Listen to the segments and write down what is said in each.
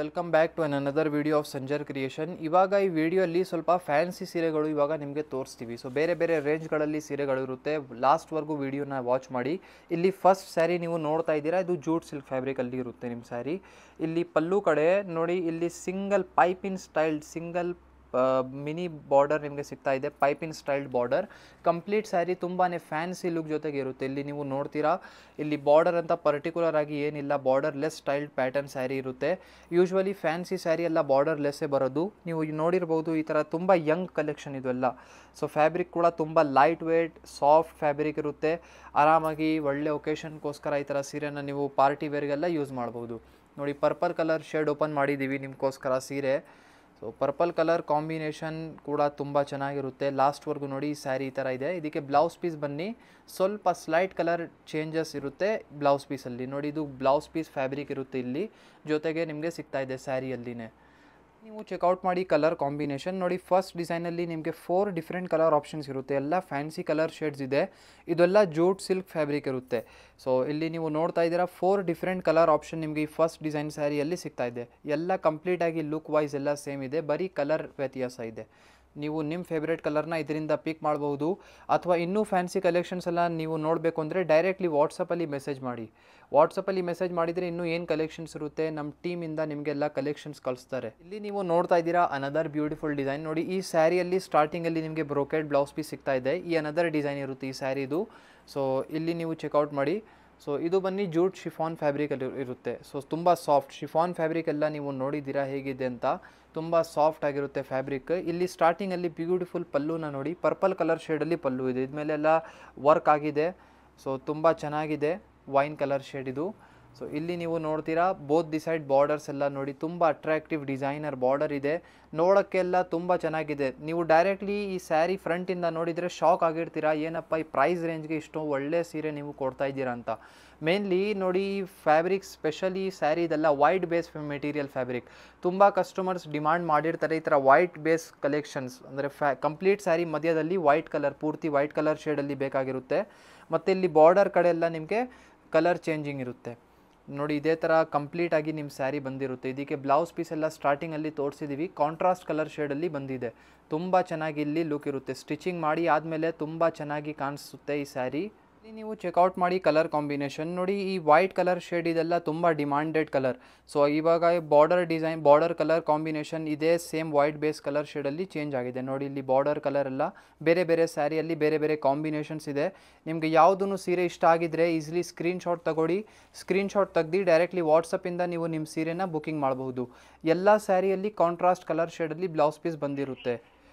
Welcome back to another video of Sanjar creation. ಇವಾಗ ಈ ವಿಡಿಯೋಲ್ಲಿ ಸ್ವಲ್ಪ ಫ್ಯಾನ್ಸಿ ಸೀರೆಗಳು ಇವಾಗ ನಿಮಗೆ ತೋರಿಸ್ತೀವಿ. ಸೊ ಬೇರೆ ಬೇರೆ ರೇಂಜ್ಗಳಲ್ಲಿ ಸೀರೆಗಳು ಇರುತ್ತೆ. ಲಾಸ್ಟ್ವರೆಗೂ ವಿಡಿಯೋನ ವಾಚ್ ಮಾಡಿ. ಇಲ್ಲಿ ಫಸ್ಟ್ ಸ್ಯಾರಿ ನೀವು ನೋಡ್ತಾ ಇದ್ದೀರಾ, ಇದು ಜೂಟ್ ಸಿಲ್ಕ್ ಫ್ಯಾಬ್ರಿಕಲ್ಲಿ ಇರುತ್ತೆ ನಿಮ್ಮ ಸ್ಯಾರಿ. ಇಲ್ಲಿ ಪಲ್ಲು ಕಡೆ ನೋಡಿ, ಇಲ್ಲಿ single piping style single mini border ನಿಮಗೆ ಸಿಗ್ತಾ ಇದೆ. Piping styled border. Complete sari ತುಂಬಾ ಫ್ಯಾನ್ಸಿ ಲುಕ್ ಜೊತೆಗೆ ಇರುತ್ತೆ. ಇಲ್ಲಿ ನೀವು ನೋಡ್ತೀರಾ, ಇಲ್ಲಿ ಬಾರ್ಡರ್ ಅಂತ ಪರ್ಟಿಕ್ಯುಲರ್ ಆಗಿ ಏನಿಲ್ಲ, borderless styled pattern sari ಇರುತ್ತೆ. ಯೂಶ್ವಲಿ ಫ್ಯಾನ್ಸಿ ಸ್ಯಾರಿ ಎಲ್ಲ ಬಾರ್ಡರ್ ಲೆಸ್ಸೇ ಬರೋದು. ನೀವು ನೋಡಿರ್ಬೋದು, ಈ ಥರ ತುಂಬ ಯಂಗ್ ಕಲೆಕ್ಷನ್ ಇದೆಲ್ಲ. ಸೊ ಫ್ಯಾಬ್ರಿಕ್ ಕೂಡ ತುಂಬ ಲೈಟ್ ವೇಟ್ ಸಾಫ್ಟ್ ಫ್ಯಾಬ್ರಿಕ್ ಇರುತ್ತೆ. ಆರಾಮಾಗಿ ಒಳ್ಳೆ ಒಕೇಶನ್ಗೋಸ್ಕರ ಈ ಥರ ಸೀರೆನ ನೀವು ಪಾರ್ಟಿ ವೇರ್ಗೆಲ್ಲ ಯೂಸ್ ಮಾಡ್ಬೋದು. ನೋಡಿ, ಪರ್ಪಲ್ ಕಲರ್ ಶೇಡ್ ಓಪನ್ ಮಾಡಿದ್ದೀವಿ ನಿಮಗೋಸ್ಕರ ಸೀರೆ. ಸೊ ಪರ್ಪಲ್ ಕಲರ್ ಕಾಂಬಿನೇಷನ್ ಕೂಡ ತುಂಬ ಚೆನ್ನಾಗಿರುತ್ತೆ. ಲಾಸ್ಟ್ವರೆಗೂ ನೋಡಿ, ಈ ಸ್ಯಾರಿ ಈ ಥರ ಇದೆ. ಇದಕ್ಕೆ ಬ್ಲೌಸ್ ಪೀಸ್ ಬನ್ನಿ, ಸ್ವಲ್ಪ ಸ್ಲೈಟ್ ಕಲರ್ ಚೇಂಜಸ್ ಇರುತ್ತೆ ಬ್ಲೌಸ್ ಪೀಸಲ್ಲಿ. ನೋಡಿ, ಇದು ಬ್ಲೌಸ್ ಪೀಸ್ ಫ್ಯಾಬ್ರಿಕ್ ಇರುತ್ತೆ ಇಲ್ಲಿ, ಜೊತೆಗೆ ನಿಮಗೆ ಸಿಗ್ತಾ ಇದೆ ಸ್ಯಾರಿಯಲ್ಲಿನೇ. ನೀವು ಚೆಕ್ಔಟ್ ಮಾಡಿ ಕಲರ್ ಕಾಂಬಿನೇಷನ್ ನೋಡಿ. ಫಸ್ಟ್ ಡಿಸೈನಲ್ಲಿ ನಿಮಗೆ 4 ಡಿಫ್ರೆಂಟ್ ಕಲರ್ ಆಪ್ಷನ್ಸ್ ಇರುತ್ತೆ. ಎಲ್ಲ ಫ್ಯಾನ್ಸಿ ಕಲರ್ ಶೇಡ್ಸ್ ಇದೆ. ಇದೆಲ್ಲ ಜೂಟ್ ಸಿಲ್ಕ್ ಫ್ಯಾಬ್ರಿಕ್ ಇರುತ್ತೆ. ಸೊ ಇಲ್ಲಿ ನೀವು ನೋಡ್ತಾ ಇದ್ದೀರಾ, 4 ಡಿಫ್ರೆಂಟ್ ಕಲರ್ ಆಪ್ಷನ್ ನಿಮಗೆ ಈ ಫಸ್ಟ್ ಡಿಸೈನ್ ಸ್ಯಾರಿಯಲ್ಲಿ ಸಿಗ್ತಾ ಇದೆ. ಎಲ್ಲ ಕಂಪ್ಲೀಟಾಗಿ ಲುಕ್ ವೈಸ್ ಎಲ್ಲ ಸೇಮ್ ಇದೆ, ಬರೀ ಕಲರ್ ವ್ಯತ್ಯಾಸ ಇದೆ. ನೀವು ನಿಮ್ಮ ಫೇವ್ರೇಟ್ ಕಲರ್ನ ಇದರಿಂದ ಪಿಕ್ ಮಾಡ್ಬೋದು. ಅಥವಾ ಇನ್ನೂ ಫ್ಯಾನ್ಸಿ ಕಲೆಕ್ಷನ್ಸ್ ಎಲ್ಲ ನೀವು ನೋಡಬೇಕು ಅಂದರೆ ಡೈರೆಕ್ಟ್ಲಿ ವಾಟ್ಸಪ್ಪಲ್ಲಿ ಮೆಸೇಜ್ ಮಾಡಿ. ವಾಟ್ಸಪ್ಪಲ್ಲಿ ಮೆಸೇಜ್ ಮಾಡಿದರೆ ಇನ್ನೂ ಏನು ಕಲೆಕ್ಷನ್ಸ್ ಇರುತ್ತೆ, ನಮ್ಮ ಟೀಮಿಂದ ನಿಮಗೆಲ್ಲ ಕಲೆಕ್ಷನ್ಸ್ ಕಳಿಸ್ತಾರೆ. ಇಲ್ಲಿ ನೀವು ನೋಡ್ತಾ ಇದ್ದೀರಾ ಅನದರ್ ಬ್ಯೂಟಿಫುಲ್ ಡಿಸೈನ್. ನೋಡಿ, ಈ ಸ್ಯಾರಿಯಲ್ಲಿ ಸ್ಟಾರ್ಟಿಂಗಲ್ಲಿ ನಿಮಗೆ ಬ್ರೋಕೆಡ್ ಬ್ಲೌಸ್ ಪೀಸ್ ಸಿಗ್ತಾ ಇದೆ. ಈ ಅನದರ್ ಡಿಸೈನ್ ಇರುತ್ತೆ ಈ ಸ್ಯಾರಿದು. ಸೊ ಇಲ್ಲಿ ನೀವು ಚೆಕ್ಔಟ್ ಮಾಡಿ. ಸೊ ಇದು ಬನ್ನಿ ಜೂಟ್ ಶಿಫಾನ್ ಫ್ಯಾಬ್ರಿಕಲ್ಲಿ ಇರುತ್ತೆ. ಸೊ ತುಂಬ ಸಾಫ್ಟ್ ಶಿಫಾನ್ ಫ್ಯಾಬ್ರಿಕ್ ಎಲ್ಲ ನೀವು ನೋಡಿದ್ದೀರಾ ಹೇಗಿದೆ ಅಂತ. ತುಂಬ ಸಾಫ್ಟ್ ಆಗಿರುತ್ತೆ ಫ್ಯಾಬ್ರಿಕ್. ಇಲ್ಲಿ ಸ್ಟಾರ್ಟಿಂಗಲ್ಲಿ ಬ್ಯೂಟಿಫುಲ್ ಪಲ್ಲುನ ನೋಡಿ, ಪರ್ಪಲ್ ಕಲರ್ ಶೇಡಲ್ಲಿ ಪಲ್ಲು ಇದೆ. ಇದ್ಮೇಲೆಲ್ಲ ವರ್ಕ್ ಆಗಿದೆ. ಸೊ ತುಂಬ ಚೆನ್ನಾಗಿದೆ, ವೈನ್ ಕಲರ್ ಶೇಡ್ ಇದು. ಸೊ ಇಲ್ಲಿ ನೀವು ನೋಡ್ತೀರಾ, ಬೋತ್ ದಿ ಸೈಡ್ ಬಾರ್ಡರ್ಸ್ ಎಲ್ಲ ನೋಡಿ, ತುಂಬ ಅಟ್ರಾಕ್ಟಿವ್ ಡಿಸೈನರ್ ಬಾರ್ಡರ್ ಇದೆ. ನೋಡೋಕ್ಕೆಲ್ಲ ತುಂಬ ಚೆನ್ನಾಗಿದೆ. ನೀವು ಡೈರೆಕ್ಟ್ಲಿ ಈ ಸ್ಯಾರಿ ಫ್ರಂಟಿಂದ ನೋಡಿದರೆ ಶಾಕ್ ಆಗಿರ್ತೀರಾ, ಏನಪ್ಪ ಈ ಪ್ರೈಸ್ ರೇಂಜ್ಗೆ ಇಷ್ಟು ಒಳ್ಳೆ ಸೀರೆ ನೀವು ಕೊಡ್ತಾ ಇದ್ದೀರಾ ಅಂತ. ಮೇನ್ಲಿ ನೋಡಿ, ಫ್ಯಾಬ್ರಿಕ್ ಸ್ಪೆಷಲಿ ಸ್ಯಾರಿ ಇದೆಲ್ಲ ವೈಟ್ ಬೇಸ್ ಮೆಟೀರಿಯಲ್ ಫ್ಯಾಬ್ರಿಕ್. ತುಂಬ ಕಸ್ಟಮರ್ಸ್ ಡಿಮಾಂಡ್ ಮಾಡಿರ್ತಾರೆ ಈ ಥರ ವೈಟ್ ಬೇಸ್ ಕಲೆಕ್ಷನ್ಸ್. ಅಂದರೆ ಕಂಪ್ಲೀಟ್ ಸ್ಯಾರಿ ಮಧ್ಯದಲ್ಲಿ ವೈಟ್ ಕಲರ್, ಪೂರ್ತಿ ವೈಟ್ ಕಲರ್ ಶೇಡಲ್ಲಿ ಬೇಕಾಗಿರುತ್ತೆ. ಮತ್ತು ಇಲ್ಲಿ ಬಾರ್ಡರ್ ಕಡೆ ಎಲ್ಲ ನಿಮಗೆ ಕಲರ್ ಚೇಂಜಿಂಗ್ ಇರುತ್ತೆ. ನೋಡಿ, ಇದೇ ಥರ ಕಂಪ್ಲೀಟಾಗಿ ನಿಮ್ಮ ಸ್ಯಾರಿ ಬಂದಿರುತ್ತೆ. ಇದಕ್ಕೆ ಬ್ಲೌಸ್ ಪೀಸ್ ಎಲ್ಲ ಸ್ಟಾರ್ಟಿಂಗಲ್ಲಿ ತೋರಿಸಿದ್ದೀವಿ, ಕಾಂಟ್ರಾಸ್ಟ್ ಕಲರ್ ಶೇಡಲ್ಲಿ ಬಂದಿದೆ. ತುಂಬ ಚೆನ್ನಾಗಿ ಇಲ್ಲಿ ಲುಕ್ ಇರುತ್ತೆ. ಸ್ಟಿಚಿಂಗ್ ಮಾಡಿ ಆದಮೇಲೆ ತುಂಬ ಚೆನ್ನಾಗಿ ಕಾಣಿಸುತ್ತೆ ಈ ಸ್ಯಾರಿ. ಇಲ್ಲಿ ನೀವು ಚೆಕ್ಔಟ್ ಮಾಡಿ ಕಲರ್ ಕಾಂಬಿನೇಷನ್ ನೋಡಿ. ಈ ವೈಟ್ ಕಲರ್ ಶೇಡ್ ಇದೆಲ್ಲ ತುಂಬ ಡಿಮಾಂಡೆಡ್ ಕಲರ್. ಸೊ ಇವಾಗ border design, border colour combination ಇದೇ ಸೇಮ್ ವೈಟ್ ಬೇಸ್ ಕಲರ್ ಶೇಡಲ್ಲಿ ಚೇಂಜ್ ಆಗಿದೆ. ನೋಡಿ, ಇಲ್ಲಿ ಬಾರ್ಡರ್ ಕಲರ್ ಎಲ್ಲ ಬೇರೆ ಬೇರೆ ಸ್ಯಾರಿಯಲ್ಲಿ ಬೇರೆ ಬೇರೆ ಕಾಂಬಿನೇಷನ್ಸ್ ಇದೆ. ನಿಮಗೆ ಯಾವುದೂ ಸೀರೆ ಇಷ್ಟ ಆಗಿದ್ರೆ ಈಸಿಲಿ ಸ್ಕ್ರೀನ್ಶಾಟ್ ತಗೊಳ್ಳಿ. ಸ್ಕ್ರೀನ್ಶಾಟ್ ತೆಗ್ದು ಡೈರೆಕ್ಟ್ಲಿ ವಾಟ್ಸಪ್ಪಿಂದ ನೀವು ನಿಮ್ಮ ಸೀರೆನ ಬುಕ್ಕಿಂಗ್ ಮಾಡಬಹುದು. ಎಲ್ಲ ಸ್ಯಾರಿಯಲ್ಲಿ ಕಾಂಟ್ರಾಸ್ಟ್ ಕಲರ್ ಶೇಡಲ್ಲಿ ಬ್ಲೌಸ್ ಪೀಸ್ ಬಂದಿರುತ್ತೆ.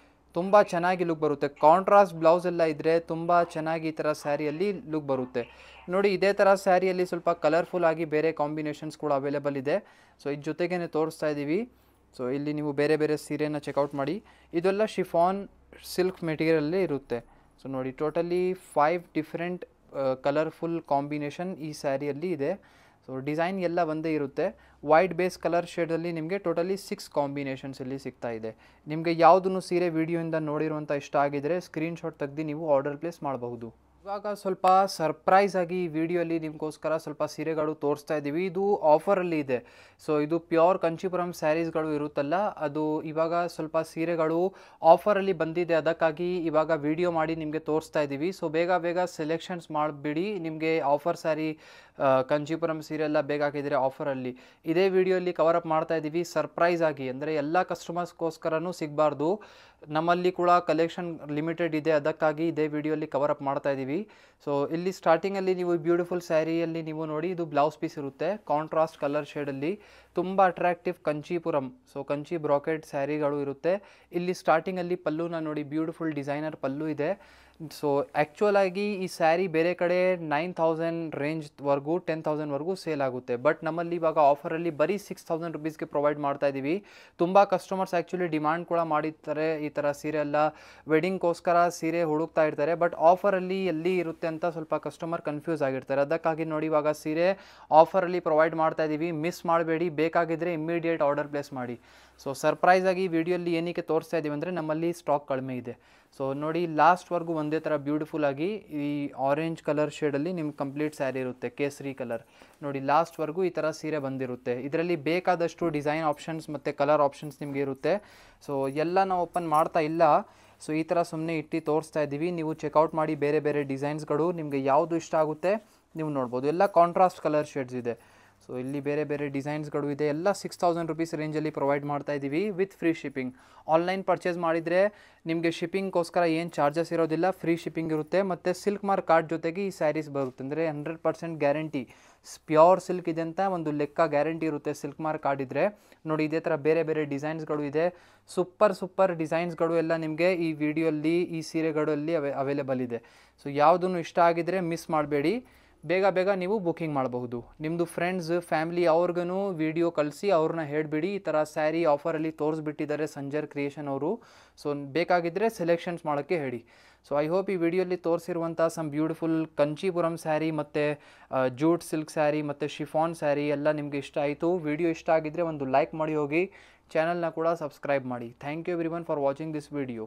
ತುಂಬ ಚೆನ್ನಾಗಿ ಲುಕ್ ಬರುತ್ತೆ. ಕಾಂಟ್ರಾಸ್ಟ್ ಬ್ಲೌಸ್ ಎಲ್ಲ ಇದ್ದರೆ ತುಂಬ ಚೆನ್ನಾಗಿ ಈ ಥರ ಸ್ಯಾರಿಯಲ್ಲಿ ಲುಕ್ ಬರುತ್ತೆ. ನೋಡಿ, ಇದೇ ಥರ ಸ್ಯಾರಿಯಲ್ಲಿ ಸ್ವಲ್ಪ ಕಲರ್ಫುಲ್ ಆಗಿ ಬೇರೆ ಕಾಂಬಿನೇಷನ್ಸ್ ಕೂಡ ಅವೈಲೇಬಲ್ ಇದೆ. ಸೊ ಇದ್ರ ಜೊತೆಗೇ ತೋರಿಸ್ತಾ ಇದ್ದೀವಿ. ಸೊ ಇಲ್ಲಿ ನೀವು ಬೇರೆ ಬೇರೆ ಸೀರೆನ ಚೆಕ್ಔಟ್ ಮಾಡಿ. ಇದೆಲ್ಲ ಶಿಫಾನ್ ಸಿಲ್ಕ್ ಮೆಟೀರಿಯಲ್ಲೇ ಇರುತ್ತೆ. ಸೊ ನೋಡಿ, ಟೋಟಲಿ 5 ಡಿಫ್ರೆಂಟ್ ಕಲರ್ಫುಲ್ ಕಾಂಬಿನೇಷನ್ ಈ ಸ್ಯಾರಿಯಲ್ಲಿ ಇದೆ. ಸೊ ಡಿಸೈನ್ ಎಲ್ಲ ಒಂದೇ ಇರುತ್ತೆ. ವೈಟ್ ಬೇಸ್ ಕಲರ್ ಶೇಡಲ್ಲಿ ನಿಮಗೆ ಟೋಟಲಿ 6 ಕಾಂಬಿನೇಷನ್ಸ್ ಇಲ್ಲಿ ಸಿಗ್ತಾ ಇದೆ. ನಿಮಗೆ ಯಾವುದನ್ನು ಸೀರೆ ವಿಡಿಯೋಯಿಂದ ನೋಡಿರುವಂಥ ಇಷ್ಟ ಆಗಿದರೆ ಸ್ಕ್ರೀನ್ಶಾಟ್ ತೆಗೆದು ನೀವು ಆರ್ಡರ್ ಪ್ಲೇಸ್ ಮಾಡಬಹುದು. ಇವಾಗ ಸ್ವಲ್ಪ ಸರ್ಪ್ರೈಸ್ ಆಗಿ ಈ ವಿಡಿಯೋಲಿ ನಿಮಗೋಸ್ಕರ ಸ್ವಲ್ಪ ಸೀರೆಗಳು ತೋರಿಸ್ತಾ ಇದ್ದೀವಿ. ಇದು ಆಫರಲ್ಲಿ ಇದೆ. ಸೊ ಇದು ಪ್ಯೂರ್ ಕಂಚಿಪುರಂ ಸ್ಯಾರೀಸ್ಗಳು ಇರುತ್ತಲ್ಲ, ಅದು ಇವಾಗ ಸ್ವಲ್ಪ ಸೀರೆಗಳು ಆಫರಲ್ಲಿ ಬಂದಿದೆ. ಅದಕ್ಕಾಗಿ ಇವಾಗ ವಿಡಿಯೋ ಮಾಡಿ ನಿಮಗೆ ತೋರಿಸ್ತಾ ಇದ್ದೀವಿ. ಸೊ ಬೇಗ ಬೇಗ ಸೆಲೆಕ್ಷನ್ಸ್ ಮಾಡಿಬಿಡಿ. ನಿಮಗೆ ಆಫರ್ ಸ್ಯಾರಿ ಕಂಚಿಪುರಂ ಸೀರೆ ಎಲ್ಲ ಬೇಕಾಗಿದ್ದರೆ ಆಫರಲ್ಲಿ ಇದೇ ವಿಡಿಯೋಲಿ ಕವರ್ ಅಪ್ ಮಾಡ್ತಾ ಇದ್ದೀವಿ ಸರ್ಪ್ರೈಸ್ ಆಗಿ. ಅಂದರೆ ಎಲ್ಲ ಕಸ್ಟಮರ್ಸ್ಗೋಸ್ಕರನೂ ಸಿಗಬಾರ್ದು, ನಮ್ಮಲ್ಲಿ ಕೂಡ ಕಲೆಕ್ಷನ್ ಲಿಮಿಟೆಡ್ ಇದೆ. ಅದಕ್ಕಾಗಿ ಇದೇ ವಿಡಿಯೋಲಿ ಕವರ್ ಅಪ್ ಮಾಡ್ತಾ ಇದ್ದೀವಿ. ಸೊ ಇಲ್ಲಿ ಸ್ಟಾರ್ಟಿಂಗಲ್ಲಿ ನೀವು ಬ್ಯೂಟಿಫುಲ್ ಸ್ಯಾರಿಯಲ್ಲಿ ನೀವು ನೋಡಿ, ಇದು ಬ್ಲೌಸ್ ಪೀಸ್ ಇರುತ್ತೆ ಕಾಂಟ್ರಾಸ್ಟ್ ಕಲರ್ ಶೇಡಲ್ಲಿ. ತುಂಬ attractive Kanchipuram, so Kanchi bracket ಸ್ಯಾರಿಗಳು ಇರುತ್ತೆ. ಇಲ್ಲಿ ಸ್ಟಾರ್ಟಿಂಗಲ್ಲಿ ಪಲ್ಲುನ ನೋಡಿ, ಬ್ಯೂಟಿಫುಲ್ ಡಿಸೈನರ್ ಪಲ್ಲು ಇದೆ. ಸೊ ಆ್ಯಕ್ಚುಯಲ್ ಆಗಿ ಈ ಸ್ಯಾರಿ ಬೇರೆ ಕಡೆ 9000 ರೇಂಜ್ವರೆಗೂ 10,000ವರೆಗೂ ಸೇಲ್ ಆಗುತ್ತೆ. ಬಟ್ ನಮ್ಮಲ್ಲಿ ಇವಾಗ ಆಫರಲ್ಲಿ ಬರೀ 6000 ರುಪೀಸ್ಗೆ ಪ್ರೊವೈಡ್ ಮಾಡ್ತಾ ಇದ್ದೀವಿ. ತುಂಬ ಕಸ್ಟಮರ್ಸ್ ಆ್ಯಕ್ಚುಲಿ ಡಿಮಾಂಡ್ ಕೂಡ ಮಾಡಿರ್ತಾರೆ ಈ ಥರ ಸೀರೆ ಎಲ್ಲ, ವೆಡ್ಡಿಂಗ್ಗೋಸ್ಕರ ಸೀರೆ ಹುಡುಕ್ತಾ ಇರ್ತಾರೆ. ಬಟ್ ಆಫರಲ್ಲಿ ಎಲ್ಲಿ ಇರುತ್ತೆ ಅಂತ ಸ್ವಲ್ಪ ಕಸ್ಟಮರ್ ಕನ್ಫ್ಯೂಸ್ ಆಗಿರ್ತಾರೆ. ಅದಕ್ಕಾಗಿ ನೋಡಿ, ಇವಾಗ ಸೀರೆ ಆಫರಲ್ಲಿ ಪ್ರೊವೈಡ್ ಮಾಡ್ತಾ ಇದ್ದೀವಿ. ಮಿಸ್ ಮಾಡಬೇಡಿ. ಬೇಕಾಗಿದ್ದರೆ ಇಮ್ಮಿಡಿಯೇಟ್ ಆರ್ಡರ್ ಪ್ಲೇಸ್ ಮಾಡಿ. ಸೊ ಸರ್ಪ್ರೈಸಾಗಿ ವಿಡಿಯೋಲ್ಲಿ ಏನಕ್ಕೆ ತೋರಿಸ್ತಾ ಇದ್ದೀವಿ ಅಂದರೆ ನಮ್ಮಲ್ಲಿ ಸ್ಟಾಕ್ ಕಡಿಮೆ ಇದೆ. ಸೊ ನೋಡಿ ಲಾಸ್ಟ್ವರೆಗೂ ಒಂದೇ ಥರ ಬ್ಯೂಟಿಫುಲ್ಲಾಗಿ ಈ ಆರೆಂಜ್ ಕಲರ್ ಶೇಡಲ್ಲಿ ನಿಮ್ಗೆ ಕಂಪ್ಲೀಟ್ ಸ್ಯಾರಿ ಇರುತ್ತೆ, ಕೇಸರಿ ಕಲರ್. ನೋಡಿ ಲಾಸ್ಟ್ವರೆಗೂ ಈ ಥರ ಸೀರೆ ಬಂದಿರುತ್ತೆ. ಇದರಲ್ಲಿ ಬೇಕಾದಷ್ಟು ಡಿಸೈನ್ ಆಪ್ಷನ್ಸ್ ಮತ್ತು ಕಲರ್ ಆಪ್ಷನ್ಸ್ ನಿಮಗೆ ಇರುತ್ತೆ. ಸೊ ಎಲ್ಲ ನಾವು ಓಪನ್ ಮಾಡ್ತಾ ಇಲ್ಲ, ಸೊ ಈ ಥರ ಸುಮ್ಮನೆ ಇಟ್ಟು ತೋರಿಸ್ತಾ ಇದ್ದೀವಿ. ನೀವು ಚೆಕ್ಔಟ್ ಮಾಡಿ ಬೇರೆ ಬೇರೆ ಡಿಸೈನ್ಸ್ಗಳು ನಿಮಗೆ ಯಾವುದು ಇಷ್ಟ ಆಗುತ್ತೆ ನೀವು ನೋಡ್ಬೋದು. ಎಲ್ಲ ಕಾಂಟ್ರಾಸ್ಟ್ ಕಲರ್ ಶೇಡ್ಸ್ ಇದೆ. ಸೊ ಇಲ್ಲಿ ಬೇರೆ ಬೇರೆ ಡಿಸೈನ್ಸ್ಗಳು ಇದೆ. ಎಲ್ಲ 6000 ರುಪೀಸ್ ರೇಂಜಲ್ಲಿ ಪ್ರೊವೈಡ್ ಮಾಡ್ತಾ ಇದ್ದೀವಿ with free shipping. Online purchase ಮಾಡಿದರೆ ನಿಮಗೆ ಶಿಪ್ಪಿಂಗ್ಗೋಸ್ಕರ ಏನು ಚಾರ್ಜಸ್ ಇರೋದಿಲ್ಲ, ಫ್ರೀ ಶಿಪ್ಪಿಂಗ್ ಇರುತ್ತೆ. ಮತ್ತು ಸಿಲ್ಕ್ ಮಾರ್ಕ್ ಕಾರ್ಡ್ ಜೊತೆಗೆ ಈ ಸ್ಯಾರೀಸ್ ಬರುತ್ತೆ. ಅಂದರೆ 100% ಗ್ಯಾರಂಟಿ, ಪ್ಯೂರ್ ಸಿಲ್ಕ್ ಇದೆ ಅಂತ ಒಂದು ಲೆಕ್ಕ ಗ್ಯಾರಂಟಿ ಇರುತ್ತೆ ಸಿಲ್ಕ್ ಮಾರ್ಕ್ ಕಾರ್ಡ್ ಇದ್ದರೆ. ನೋಡಿ ಇದೇ ಥರ ಬೇರೆ ಬೇರೆ ಡಿಸೈನ್ಸ್ಗಳು ಇದೆ. ಸೂಪರ್ ಡಿಸೈನ್ಸ್ಗಳು ಎಲ್ಲ ನಿಮಗೆ ಈ ವಿಡಿಯೋಲ್ಲಿ ಈ ಸೀರೆಗಳಲ್ಲಿ ಅವೈಲೇಬಲ್ ಇದೆ. ಸೊ ಯಾವುದನ್ನು ಇಷ್ಟ ಆಗಿದರೆ ಮಿಸ್ ಮಾಡಬೇಡಿ, ಬೇಗ ನೀವು ಬುಕ್ಕಿಂಗ್ ಮಾಡಬಹುದು. ನಿಮ್ಮದು ಫ್ರೆಂಡ್ಸ್ ಫ್ಯಾಮಿಲಿ ಅವ್ರಿಗೂ ವಿಡಿಯೋ ಕಳಿಸಿ ಅವ್ರನ್ನ ಹೇಳಿಬಿಡಿ ಈ ಥರ ಸ್ಯಾರಿ ಆಫರಲ್ಲಿ ತೋರಿಸ್ಬಿಟ್ಟಿದ್ದಾರೆ ಸಂಜರ್ ಕ್ರಿಯೇಷನ್ ಅವರು. ಸೊ ಬೇಕಾಗಿದ್ದರೆ ಸೆಲೆಕ್ಷನ್ಸ್ ಮಾಡೋಕ್ಕೆ ಹೇಳಿ. ಸೊ ಐ ಹೋಪ್ ಈ ವಿಡಿಯೋಲಿ ತೋರಿಸಿರುವಂಥ ಸಮ್ ಬ್ಯೂಟಿಫುಲ್ ಕಂಚೀಪುರಂ ಸ್ಯಾರಿ ಮತ್ತು ಜೂಟ್ ಸಿಲ್ಕ್ ಸ್ಯಾರಿ ಮತ್ತು ಶಿಫಾನ್ ಸ್ಯಾರಿ ಎಲ್ಲ ನಿಮಗೆ ಇಷ್ಟ ಆಯಿತು. ವಿಡಿಯೋ ಇಷ್ಟ ಆಗಿದ್ದರೆ ಒಂದು ಲೈಕ್ ಮಾಡಿ ಹೋಗಿ, ಚಾನಲ್ನ ಕೂಡ ಸಬ್ಸ್ಕ್ರೈಬ್ ಮಾಡಿ. Thank you everyone for watching this video.